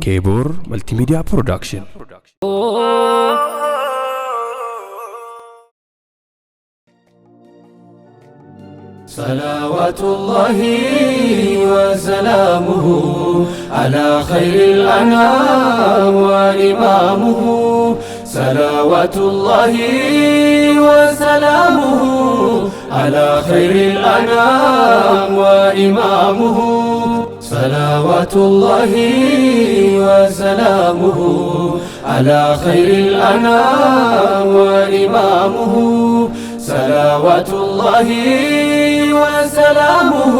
كيبور ملتي ميديا برودكشن. صلوات الله وسلامه على خير الأنام وإمامه. صلوات الله وسلامه على خير الأنام وإمامه. صلوات الله وسلامه على خير الأنام وإمامه. صلوات الله وسلامه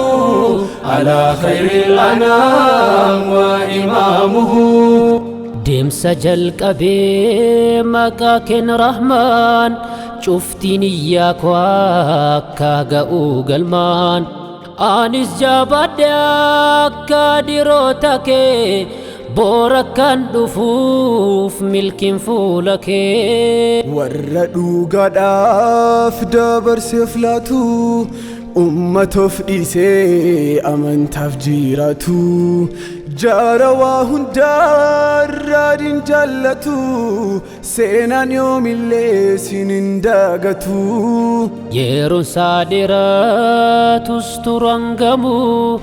على خير الأنام وإمامه. ديم سجل كبي مكاكن رحمن شفتني إياك وكاقو قلمان آنس جابدك ديروتك بوركان دفوف ملك فولك وردو قداف دبر سفلاتو أمته فديسي أمن تفجيراتو جاروا هندار رادين جلتو سينان يوم اللي سنين داغتو يرون صادرات استرانغمو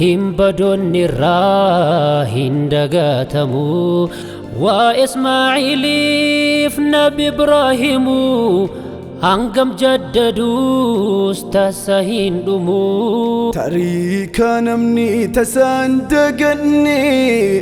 هم بدون نراهن دغاتمو وإسماعيل فنبي إبراهيمو هنگم جددوس تسهين دمو تاريكا نمني تساندقني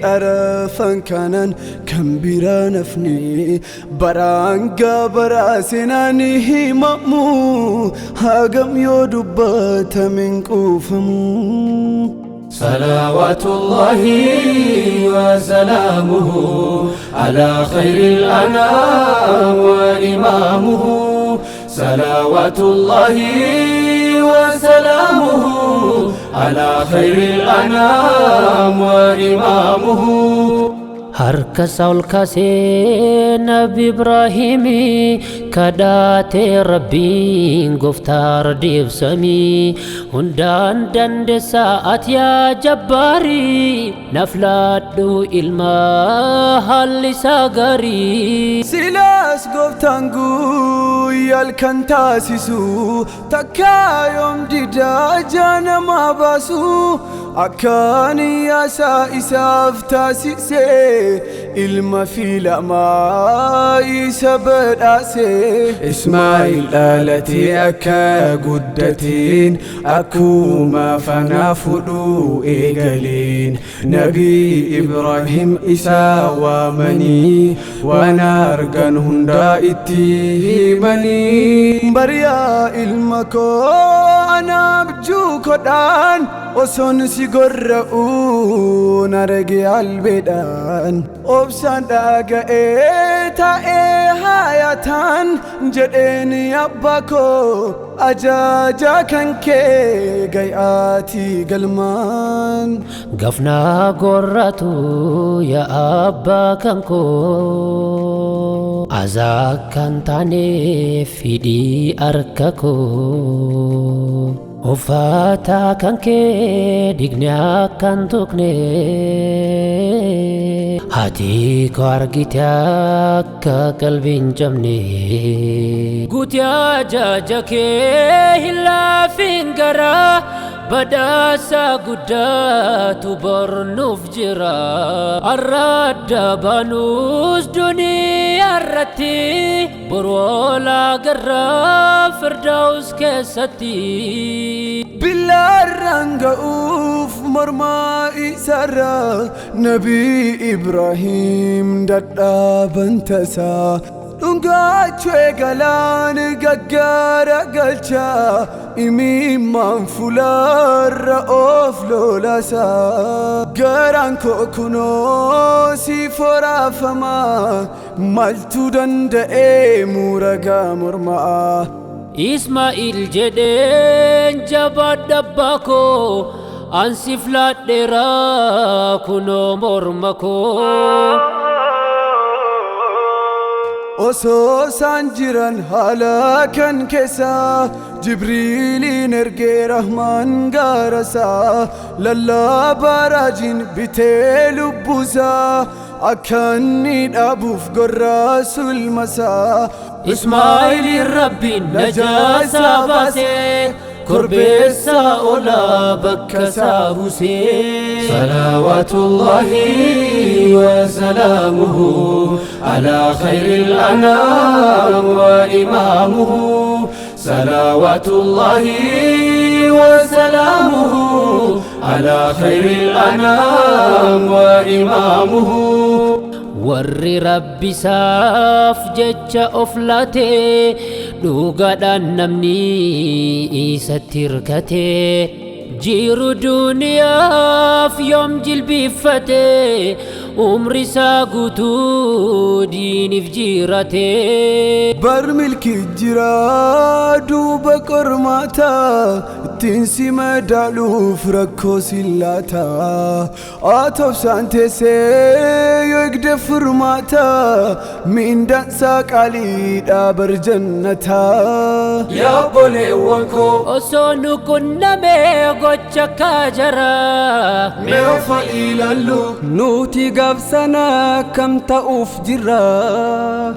أرفان كانان كمبيرا نفني برانقا براسناني هممو هاقم يودبات من كوفمو. صلوات الله وسلامه على خير الأنام وإمامه. صلوات الله وسلامه على خير الأنام وإمامه. harka saul kasee nabi ibraahimi kadhaate rabbiin gooftaa deebsamii hundaan dandeessaa ati yaa jabbaarii naflaadhu ilma haalli isaa gaarii. silaas gooftaan guyyal kan taasisu takkaa yoom didaa jaanamaa baasu akkaan yaasaa isaaf taasisee ilma fi lamaa isa badhaase. Ismaa'il dhalatee akka guddateen akkuma fanaa fudhuu eegaleen nabii Ibraahim isaa waamanii waan argan hundaa itti himanii. Bariyaa ilma koo anaaf juukodhaan osoon si gorra'uun arge albeedhaan obsaan dhaga'ee taa'ee haayatan jedheen abbaa koo ajajaa kan kee gay'aati galmaan. Gafnaa gorratu yaa abbaa kan koo azaa kan taane fidii harka koo uffata kan kee digni akkan tuqne hati koo argite akka qalbiin cabne guutii ajaja kee hin laafin garaa badhaasa guddaatu bornuuf jira arradda banuus duniyaa irratti boroola garraa firdaus keessatti. billaarraan ga'uuf mormaa isarraa nabii Ibraahim dadhaaban tasaa dhungaachuu eegalaan gaggaara galchaa imimmaan fulaarra of lolaasaa. garaan koo kunoo si foraafamaa maaltu danda'ee muuragaa mormaa. Ismaa'il jedheen jabaadha abbaa koo ansi flaadheeraa kunoo morma koo. osoo isaan jiran haala kan keessa Jibriiliin ergee Rahmaan gaarasaa lallabaa raajiin bitee lubbuusaa akka inni dhaabuuf gorraasul masaa Ismaa'eeliin Rabbiin najaasaa baasee korbeessa oolaa bakka isaa buusee Salawaatullaahi wa salaamuhu ala khayril anaam wa imaamuhu Salawaatullaahi wa salaamuhu ala khayril anaam wa imaamuhu warri Rabbi isaaf jecha of laatee dhugaadhaan namni isatti hirkatee jiru duniyaaf yoom jilbiiffatee umri isaa guutuu diiniif jiratee bar milki jiraa duuba qormaataa ittiin si madaaluuf rakkoo sillaataa atobsaan teessee yoo eegde furmaataa miindansaa qaaliidhaa bar jannataa yaa obboleewwan koo osoo nu qunnamee gocha kaajaraa mee of ilaallu nuti gaafsana kam ta'uuf jirra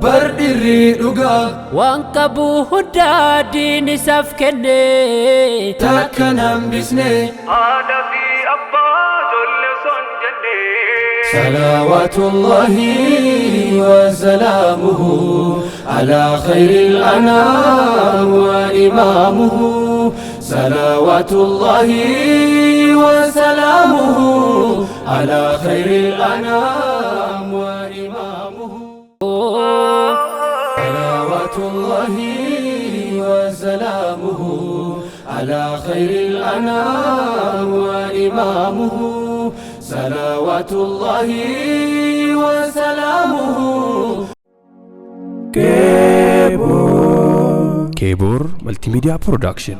bar dhirri dhugaa waan qabu hundaa diin isaaf kennee takka hambisne haadha fi abbaa ijoollee son jennee Salawaatullaahi wa salaamuhu ala khayril anaam wa imaamuhu Salawaatullaahi wa salaamuhu ala khayril anaam wa imaamuhu Salawaatullaahi wa salaamuhu ala khayril anaam wa imaamuhu Salawaatullaahi wa salaamuhu Kebor Multimedia Production.